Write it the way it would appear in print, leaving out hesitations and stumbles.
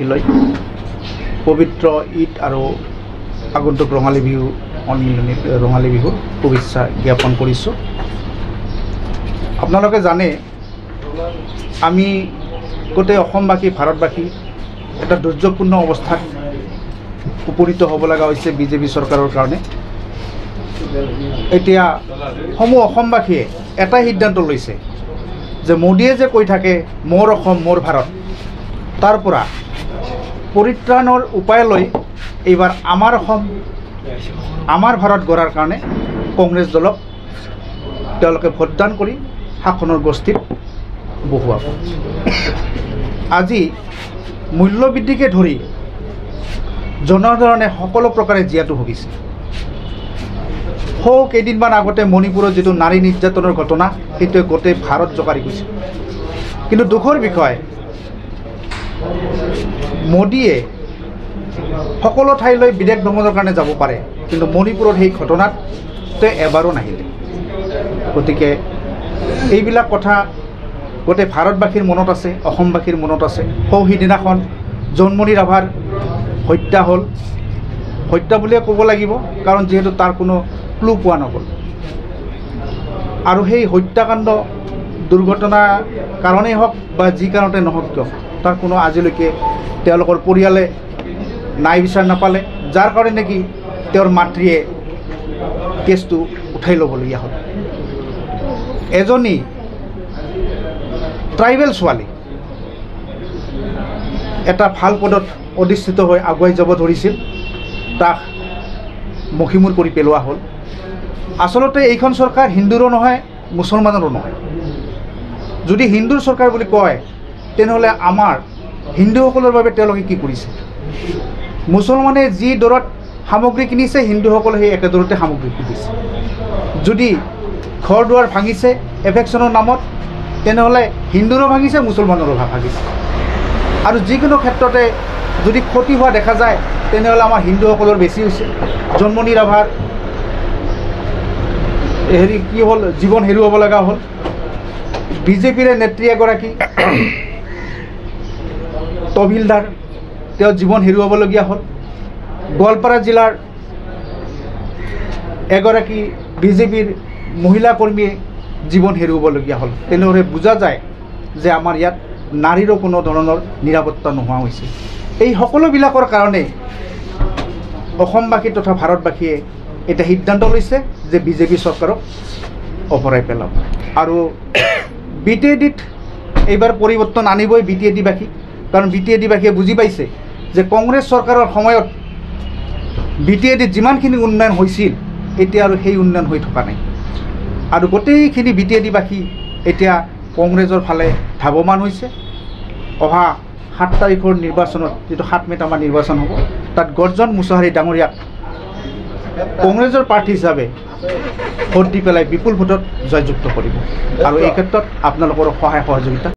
লৈ পবিত্ৰ ঈদ আৰু আগন্তুক ৰঙালী বিহু ৰঙালী বিহুৰ শুভেচ্ছা জ্ঞাপন কৰিছোঁ। আপোনালোকে জানে আমি গোটেই অসমবাসী ভাৰতবাসী এটা দুৰ্যোগপূৰ্ণ অৱস্থাত উপনীত হ'ব লগা হৈছে বিজেপি চৰকাৰৰ কাৰণে। এতিয়া সমূহ অসমবাসীয়ে এটাই সিদ্ধান্ত লৈছে যে মোদীয়ে যে কৈ থাকে মোৰ অসম মোৰ ভাৰত, তাৰ পৰা পৰিত্ৰাণৰ উপায় লৈ এইবাৰ আমাৰ অসম আমাৰ ভাৰত গঢ়াৰ কাৰণে কংগ্ৰেছ দলক তেওঁলোকে ভোটদান কৰি শাসনৰ গোষ্ঠীত বহুৱাব। আজি মূল্যবৃদ্ধিকে ধৰি জনসাধাৰণে সকলো প্ৰকাৰে জীয়াতু ভুগিছে। কেইদিনমান আগতে মণিপুৰৰ যিটো নাৰী নিৰ্যাতনৰ ঘটনা, সেইটোৱে গোটেই ভাৰত জোকাৰি গৈছে। কিন্তু দুখৰ বিষয়, মোদীয়ে সকলো ঠাইলৈ বিদেশ ভ্ৰমণৰ কাৰণে যাব পাৰে, কিন্তু মণিপুৰৰ সেই ঘটনাত তেওঁ এবাৰো নাহিলে। গতিকে এইবিলাক কথা গোটেই ভাৰতবাসীৰ মনত আছে, অসমবাসীৰ মনত আছে। সিদিনাখন জন্মনি ৰাভাৰ হত্যা হ'ল, হত্যা বুলিয়ে ক'ব লাগিব, কাৰণ যিহেতু তাৰ কোনো ক্লু পোৱা নগ'ল। আৰু সেই হত্যাকাণ্ড দুৰ্ঘটনাৰ কাৰণেই হওক বা যি কাৰণতে নহওক কিয়, তাৰ কোনো আজিলৈকে তেওঁলোকৰ পৰিয়ালে ন্যায় বিচাৰ নাপালে, যাৰ কাৰণে নেকি তেওঁৰ মাতৃয়ে কেছটো উঠাই ল'বলগীয়া হ'ল। এজনী ট্ৰাইবেল ছোৱালী এটা ভাল পদত অধিষ্ঠিত হৈ আগুৱাই যাব ধৰিছিল, তাক মষিমূৰ কৰি পেলোৱা হ'ল। আচলতে এইখন চৰকাৰ হিন্দুৰো নহয়, মুছলমানৰো নহয়। যদি হিন্দুৰ চৰকাৰ বুলি কয়, তেনেহ'লে আমাৰ হিন্দুসকলৰ বাবে তেওঁলোকে কি কৰিছে? মুছলমানে যি দৰত সামগ্ৰী কিনিছে, হিন্দুসকলে সেই একে দৰতে সামগ্ৰী কিনিছে। যদি ঘৰ দুৱাৰ ভাঙিছে এফেকশ্যনৰ নামত, তেনেহ'লে হিন্দুৰো ভাঙিছে, মুছলমানৰো ভাঙিছে। আৰু যিকোনো ক্ষেত্ৰতে যদি ক্ষতি হোৱা দেখা যায়, তেনেহ'লে আমাৰ হিন্দুসকলৰ বেছি হৈছে। জন্মনি ৰাভাৰ কি হ'ল, জীৱন হেৰুৱাব লগা হ'ল। বিজেপিৰে নেত্ৰী এগৰাকী তহবিলদাৰ, তেওঁ জীৱন হেৰুৱাবলগীয়া হ'ল। গোৱালপাৰা জিলাৰ এগৰাকী বিজেপিৰ মহিলা কৰ্মীয়ে জীৱন হেৰুৱাবলগীয়া হ'ল। তেনেদৰে বুজা যায় যে আমাৰ ইয়াত নাৰীৰো কোনো ধৰণৰ নিৰাপত্তা নোহোৱা হৈছে। এই সকলোবিলাকৰ কাৰণেই অসমবাসী তথা ভাৰতবাসীয়ে এটা সিদ্ধান্ত লৈছে যে বিজেপি চৰকাৰক অপৰাই পেলাব। আৰু BTADত এইবাৰ পৰিৱৰ্তন আনিবই BTADবাসী, কাৰণ BTADবাসীয়ে বুজি পাইছে যে কংগ্ৰেছ চৰকাৰৰ সময়ত BTADত যিমানখিনি উন্নয়ন হৈছিল, এতিয়া আৰু সেই উন্নয়ন হৈ থকা নাই। আৰু গোটেইখিনি BTADবাসী এতিয়া কংগ্ৰেছৰ ফালে ধাৱমান হৈছে। অহা 7 তাৰিখৰ নিৰ্বাচনত, যিটো 7 মে'ত আমাৰ নিৰ্বাচন হ'ব, তাত গৰ্জন মুছাহাৰী ডাঙৰীয়াক কংগ্ৰেছৰ প্ৰাৰ্থী হিচাপে ভোট দি পেলাই বিপুল ভোটত জয়যুক্ত কৰিব। আৰু এই ক্ষেত্ৰত আপোনালোকৰ সহায় সহযোগিতা